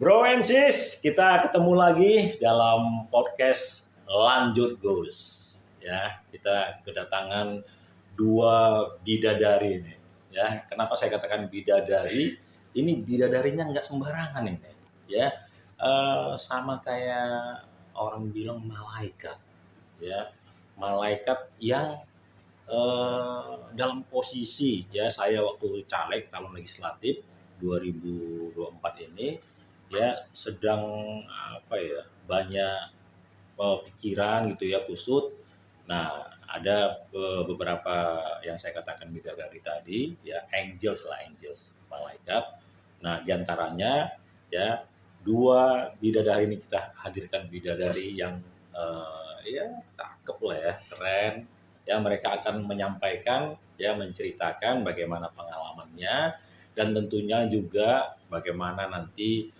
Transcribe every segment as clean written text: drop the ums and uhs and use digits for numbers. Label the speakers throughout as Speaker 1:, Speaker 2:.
Speaker 1: Bro and sis, kita ketemu lagi dalam podcast Lanjut Gus. Ya, kita kedatangan dua bidadari ini. Ya, kenapa saya katakan bidadari? Ini bidadarinya nggak sembarangan ini. Ya, sama kayak orang bilang malaikat. Ya, malaikat yang dalam posisi ya saya waktu caleg calon legislatif 2024 ini ya sedang banyak pikiran gitu ya kusut. Nah, ada beberapa yang saya katakan bidadari tadi ya angels malaikat. Nah, diantaranya ya dua bidadari ini kita hadirkan bidadari yang ya cakep lah ya, keren. Ya, mereka akan menyampaikan ya menceritakan bagaimana pengalamannya dan tentunya juga bagaimana nanti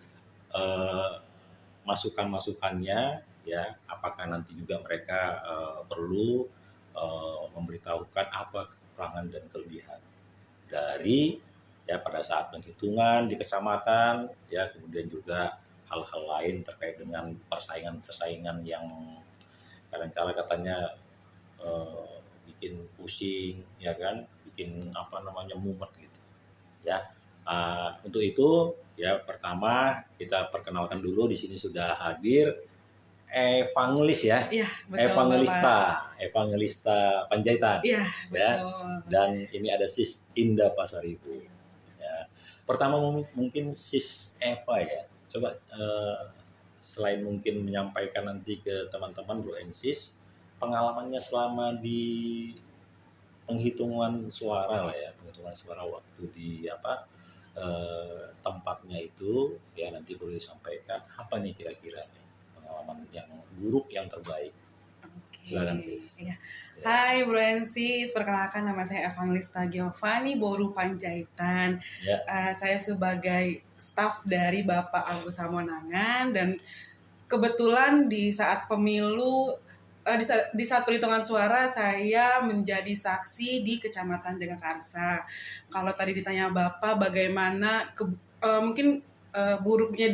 Speaker 1: masukan-masukannya ya, apakah nanti juga mereka perlu memberitahukan apa kekurangan dan kelebihan dari ya pada saat penghitungan di kecamatan ya, kemudian juga hal-hal lain terkait dengan persaingan yang kadang-kala katanya bikin pusing ya kan, bikin mumet gitu ya. Untuk itu ya pertama kita perkenalkan dulu, di sini sudah hadir Evangelis ya.
Speaker 2: Iya, betul,
Speaker 1: Evangelista Panjaitan.
Speaker 2: Iya,
Speaker 1: Ya.
Speaker 2: betul.
Speaker 1: Dan ini ada Sis Indah Pasaribu. Ya. Pertama mungkin Sis Eva ya. Coba selain mungkin menyampaikan nanti ke teman-teman Bro and Sis pengalamannya selama di penghitungan suara lah ya, penghitungan suara waktu di tempatnya itu ya, nanti boleh disampaikan apa nih kira-kira nih pengalaman yang buruk yang terbaik. Silakan Sis.
Speaker 2: Ya. Hai Bro and Sis, perkenalkan nama saya Evangelista Giovanni Boru Panjaitan.
Speaker 1: Ya.
Speaker 2: Saya sebagai staf dari Bapak Agus Hamonangan, dan kebetulan di saat pemilu di saat perhitungan suara saya menjadi saksi di Kecamatan Jagakarsa. Kalau tadi ditanya Bapak bagaimana mungkin buruknya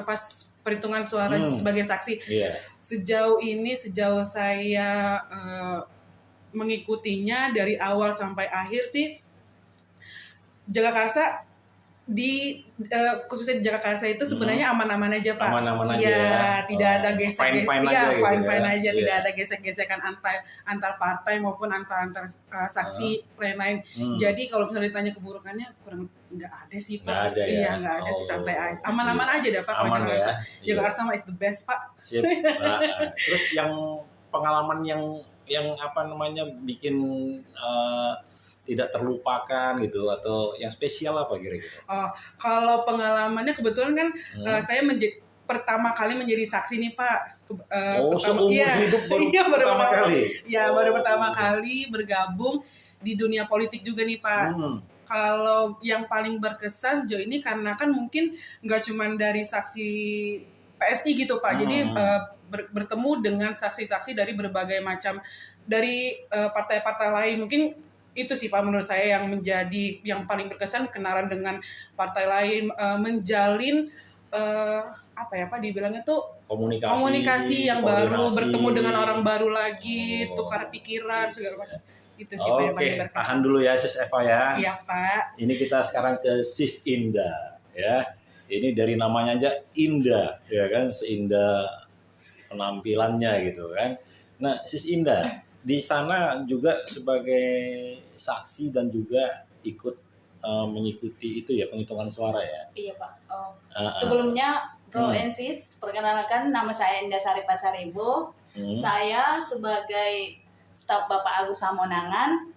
Speaker 2: pas perhitungan suara sebagai saksi. Sejauh saya mengikutinya dari awal sampai akhir sih, Jagakarsa khususnya di Jagakarsa itu sebenarnya aman-aman aja Pak.
Speaker 1: Aman-aman aja.
Speaker 2: Ya, tidak ada gesek-gesekan.
Speaker 1: Fine
Speaker 2: Aja, tidak ada gesek-gesekan antar partai maupun antar saksi lain-lain. Jadi kalau misalnya ditanya keburukannya nggak ada sih Pak. Iya, nggak ada sih, santai aja. Aman-aman aja deh Pak kalau Jagakarsa. Jagakarsa mah is the best Pak.
Speaker 1: Sip. Terus yang pengalaman yang bikin tidak terlupakan gitu, atau yang spesial apa kira-kira?
Speaker 2: Kalau pengalamannya kebetulan kan saya pertama kali menjadi saksi nih Pak.
Speaker 1: Seumur hidup baru pertama kali?
Speaker 2: Iya, baru pertama kali bergabung di dunia politik juga nih Pak. Kalau yang paling berkesan sejauh ini karena kan mungkin nggak cuma dari saksi PSI gitu Pak, jadi bertemu dengan saksi-saksi dari berbagai macam, dari partai-partai lain. Mungkin itu sih Pak menurut saya yang menjadi yang paling berkesan, kenalan dengan partai lain, menjalin dibilangnya tuh komunikasi yang baru, bertemu dengan orang baru lagi, tukar pikiran segala macam. Itu sih Pak yang paling berkesan.
Speaker 1: Tahan dulu ya Sis Eva ya.
Speaker 2: Siap Pak.
Speaker 1: Ini kita sekarang ke Sis Indah ya. Ini dari namanya aja Indah ya kan, seindah penampilannya gitu kan. Nah, Sis Indah di sana juga sebagai saksi dan juga ikut mengikuti itu ya, penghitungan suara ya.
Speaker 3: Iya Pak. Sebelumnya Bro and Sis, perkenalkan nama saya Indah Sari Pasaribu. Saya sebagai staf Bapak Agus Hamonangan.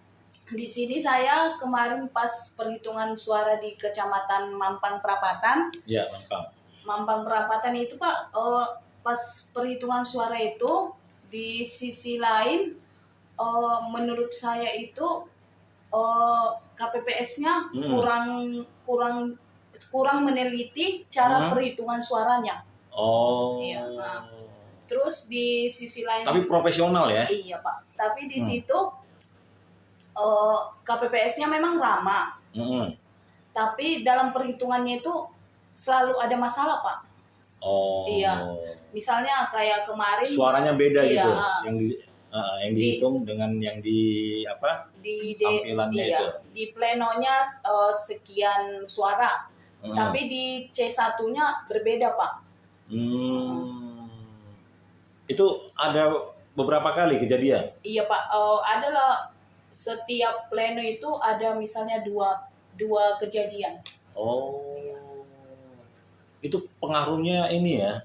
Speaker 3: Di sini saya kemarin pas perhitungan suara di Kecamatan Mampang Perapatan.
Speaker 1: Iya, Mampang.
Speaker 3: Mampang Perapatan itu Pak, pas perhitungan suara itu di sisi lain menurut saya itu KPPS-nya kurang meneliti cara perhitungan suaranya. Iya. Nah, terus di sisi lain.
Speaker 1: Tapi profesional ya?
Speaker 3: Iya Pak. Tapi di situ KPPS-nya memang ramah. Tapi dalam perhitungannya itu selalu ada masalah Pak.
Speaker 1: Oh.
Speaker 3: Iya. Misalnya kayak kemarin
Speaker 1: Suaranya beda
Speaker 3: iya,
Speaker 1: gitu, yang dihitung dengan yang di tampilannya
Speaker 3: iya,
Speaker 1: itu.
Speaker 3: di plenonya sekian suara, tapi di C1-nya berbeda Pak.
Speaker 1: Itu ada beberapa kali kejadian?
Speaker 3: Iya Pak, adalah setiap pleno itu ada misalnya dua kejadian.
Speaker 1: Oh, itu pengaruhnya ini ya,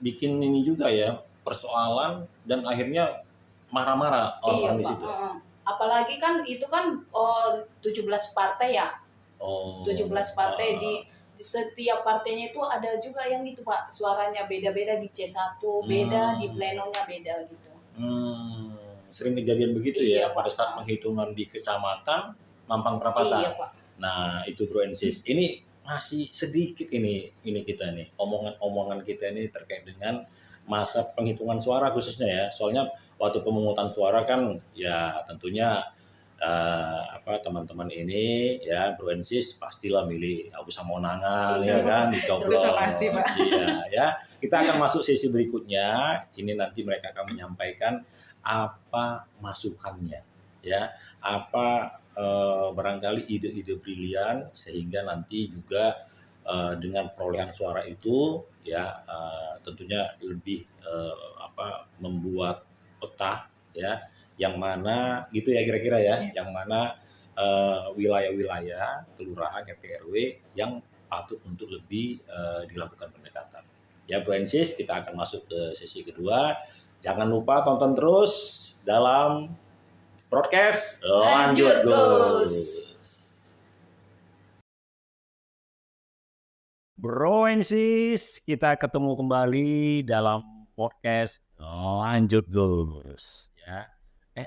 Speaker 1: bikin ini juga ya, persoalan dan akhirnya marah-marah orang di situ.
Speaker 3: Apalagi kan itu kan 17 partai ya. 17 partai di setiap partainya itu ada juga yang gitu Pak, suaranya beda-beda di C1, beda di plenonya beda gitu.
Speaker 1: Sering kejadian begitu ya pada saat penghitungan di kecamatan Mampang Perapatan.
Speaker 3: Iya Pak.
Speaker 1: Nah itu Bro Ensis, ini masih sedikit ini kita nih omongan kita ini terkait dengan masa penghitungan suara khususnya ya. Soalnya waktu pemungutan suara kan ya tentunya teman-teman ini ya Bro Ensis pastilah milih Agus Samonangan ya kan, dicoblos.
Speaker 2: Pasti Pak.
Speaker 1: Iya ya. Kita akan masuk sesi berikutnya. Ini nanti mereka akan menyampaikan apa masukannya ya, apa barangkali ide-ide brilian sehingga nanti juga dengan perolehan suara itu ya tentunya lebih membuat peta ya yang mana gitu ya kira-kira ya, yang mana wilayah-wilayah kelurahan RT RW yang patut untuk lebih dilakukan pendekatan. Ya Bro Ensis, kita akan masuk ke sesi kedua. Jangan lupa tonton terus dalam broadcast Lanjut Gus. Bro Ensis, kita ketemu kembali dalam podcast Lanjut Gus. Ya.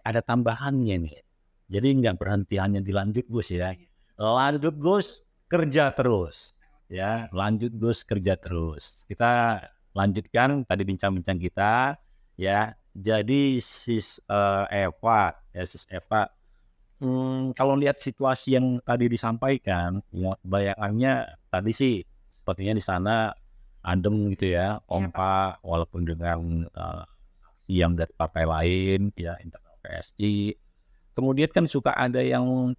Speaker 1: Ada tambahannya nih. Jadi nggak berhenti hanya di Lanjut Gus ya. Lanjut Gus, kerja terus. Ya, Lanjut Gus, kerja terus. Kita lanjutkan tadi bincang-bincang kita. Ya, jadi Sis Eva, kalau lihat situasi yang tadi disampaikan, ya, bayangannya tadi sih sepertinya di sana adem gitu ya, kompak, walaupun dengan yang dari partai lain, ya internal PSI. Kemudian kan suka ada yang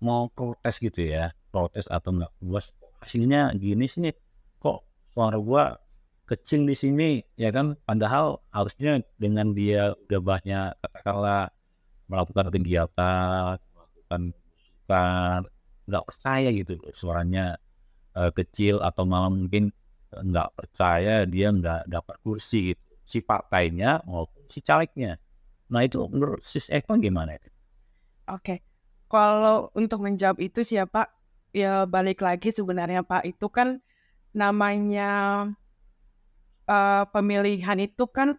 Speaker 1: mau protes gitu ya, protes atau nggak puas, hasilnya gini sih, kok suara gua kecil di sini ya kan, padahal harusnya dengan dia udah banyak katakanlah melakukan kegiatan, melakukan bukan nggak percaya gitu suaranya kecil atau malah mungkin nggak percaya dia nggak dapat kursi gitu, si partainya maupun si calegnya. Nah itu menurut Sis Eko gimana?
Speaker 2: Oke, kalau untuk menjawab itu siapa ya balik lagi sebenarnya Pak, itu kan namanya pemilihan itu kan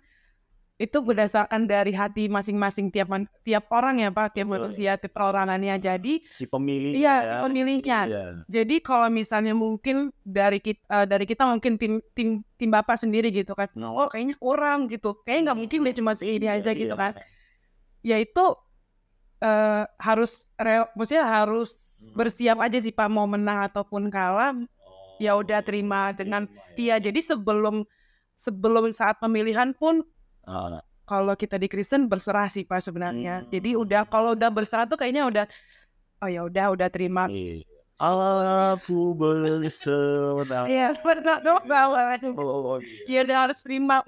Speaker 2: itu berdasarkan dari hati masing-masing tiap orang ya Pak, tiap manusia, tiap perorangannya. Jadi
Speaker 1: si pemilih
Speaker 2: si pemilihnya. Iya. Jadi kalau misalnya mungkin dari kita mungkin tim Bapak sendiri gitu kan, oh kayaknya kurang gitu, kayaknya nggak mungkin deh cuma segini aja gitu kan. Ya itu maksudnya harus bersiap aja sih Pak, mau menang ataupun kalah. Ya udah terima dengan dia. Jadi sebelum saat pemilihan pun kalau kita di Kristen berserah sih Pak sebenarnya. Jadi kalau udah berserah tuh kayaknya udah udah terima.
Speaker 1: Aku berserah.
Speaker 2: Iya, benar dong. Ya udah harus terima,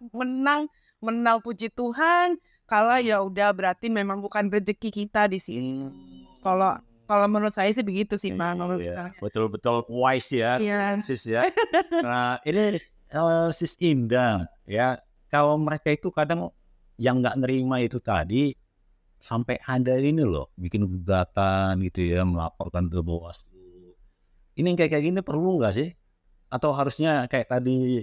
Speaker 2: menang puji Tuhan. Kalau ya udah berarti memang bukan rezeki kita di sini. Kalau menurut saya sih begitu sih Pak.
Speaker 1: Betul-betul wise ya, Sis ya. Nah ini Sis Indah ya, kalau mereka itu kadang yang nggak nerima itu tadi sampai ada ini loh, bikin gugatan gitu ya, melaporkan ke Bawaslu. Ini kayak gini perlu nggak sih? Atau harusnya kayak tadi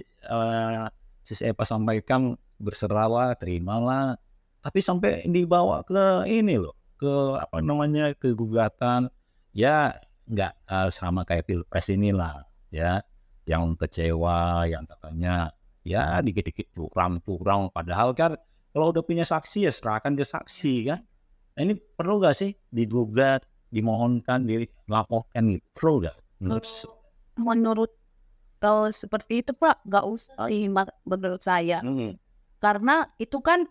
Speaker 1: Sis Eva sampaikan, berserahlah, terimalah, tapi sampai dibawa ke ini loh, ke gugatan ya, nggak sama kayak Pilpres inilah ya, yang kecewa, yang katanya ya dikit-dikit curang, padahal kan kalau udah punya saksi ya serahkan ke saksi kan. Nah, ini perlu nggak sih digugat, dimohonkan, dilaporkan gitu, perlu nggak?
Speaker 3: menurut seperti itu Pak, nggak usah sih menurut saya. Karena itu kan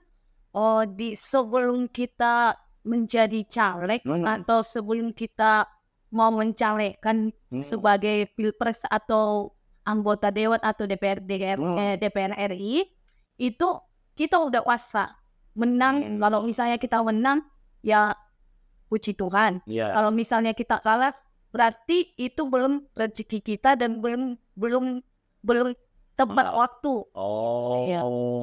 Speaker 3: sebelum kita menjadi caleg atau sebelum kita mau mencalekkan sebagai pilpres atau anggota dewan atau DPR RI, itu kita udah puasa menang. Kalau misalnya kita menang, ya puji Tuhan. Kalau misalnya kita kalah, berarti itu belum rezeki kita dan belum tepat waktu.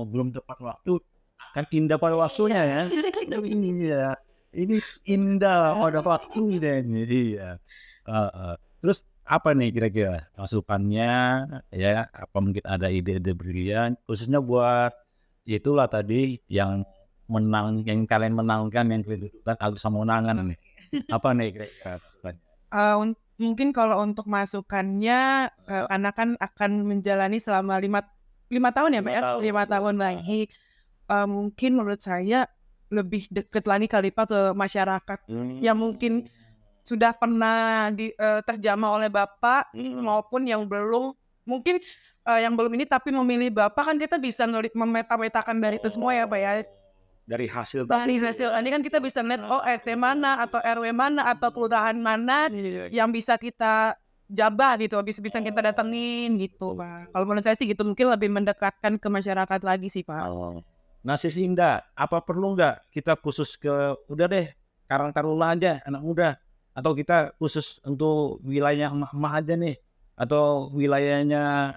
Speaker 4: Belum tepat waktu. Kan indah pada waktunya ya. Ini indah pada waktunya ini. Iya. Terus apa nih kira-kira masukannya ya? Apa mungkin ada ide-ide brilian khususnya buat itulah tadi yang kalian menangkan yang kedudukan Agus Samonangan nih. Apa nih kira-kira masukannya?
Speaker 2: Mungkin kalau untuk masukannya, karena kan akan menjalani selama 5 tahun ya Pak ya, 5 tahun lagi. Mungkin menurut saya lebih dekat lagi kali Pak ke masyarakat yang mungkin sudah pernah terjamah oleh Bapak maupun yang belum, mungkin yang belum ini tapi memilih Bapak, kan kita bisa memeta-metakan dari itu semua ya Pak ya.
Speaker 4: Dari hasil
Speaker 2: Ini kan kita bisa lihat RT mana atau RW mana atau kelurahan mana yang bisa kita jabah gitu, bisa kita datengin gitu Pak. Kalau menurut saya sih gitu, mungkin lebih mendekatkan ke masyarakat lagi sih Pak.
Speaker 4: Nah Sis Indah, apa perlu nggak kita khusus udah deh Karang Taruna aja anak muda, atau kita khusus untuk wilayah emak-emak aja nih, atau wilayahnya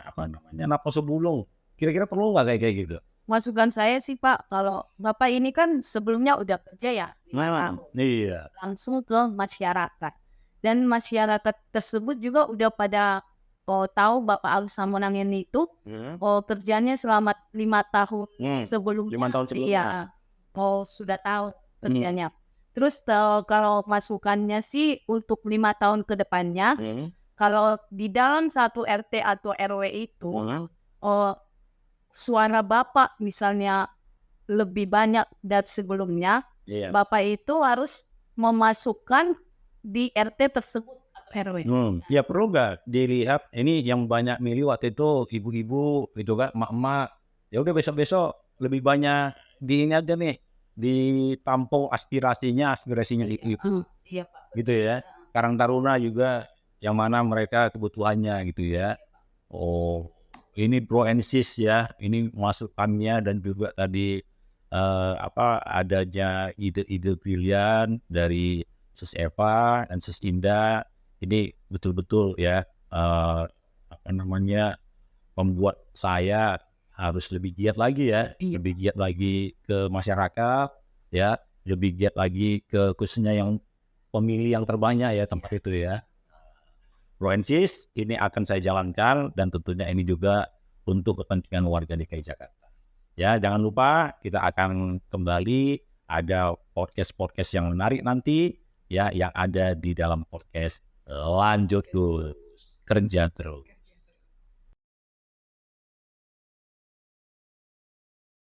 Speaker 4: Naposo Bulung, kira-kira perlu nggak kayak gitu?
Speaker 3: Masukan saya sih Pak, kalau Bapak ini kan sebelumnya udah kerja ya,
Speaker 4: iya,
Speaker 3: langsung ke masyarakat, dan masyarakat tersebut juga udah pada tahu Bapak Agus Samonangan itu kerjanya selama 5 tahun sebelumnya.
Speaker 4: 5 tahun sebelumnya.
Speaker 3: Iya, sudah tahu kerjanya. Terus kalau masukannya sih untuk 5 tahun ke depannya, kalau di dalam satu RT atau RW itu suara Bapak misalnya lebih banyak dari sebelumnya, Bapak itu harus memasukkan di RT tersebut atau RW.
Speaker 4: Ya perlu nggak dilihat ini yang banyak milih waktu itu ibu-ibu itu kan, emak-emak, ya udah besok-besok lebih banyak di ini aja nih, ditampung aspirasinya ibu-ibu.
Speaker 3: Iya Pak.
Speaker 4: Gitu ya. Karang Taruna juga yang mana mereka kebutuhannya gitu ya. Ini Bro and Sis ya, ini masukannya dan juga tadi adanya ide-ide brilian dari Sis Eva dan Sis Indah, ini betul-betul ya membuat saya harus lebih giat lagi ya, lebih giat lagi ke masyarakat ya, lebih giat lagi ke khususnya yang pemilih yang terbanyak ya tempat itu ya. Bro and Sis, ini akan saya jalankan dan tentunya ini juga untuk kepentingan warga DKI Jakarta. Ya, jangan lupa kita akan kembali ada podcast yang menarik nanti ya, yang ada di dalam podcast Lanjut Gus, Kerja Terus.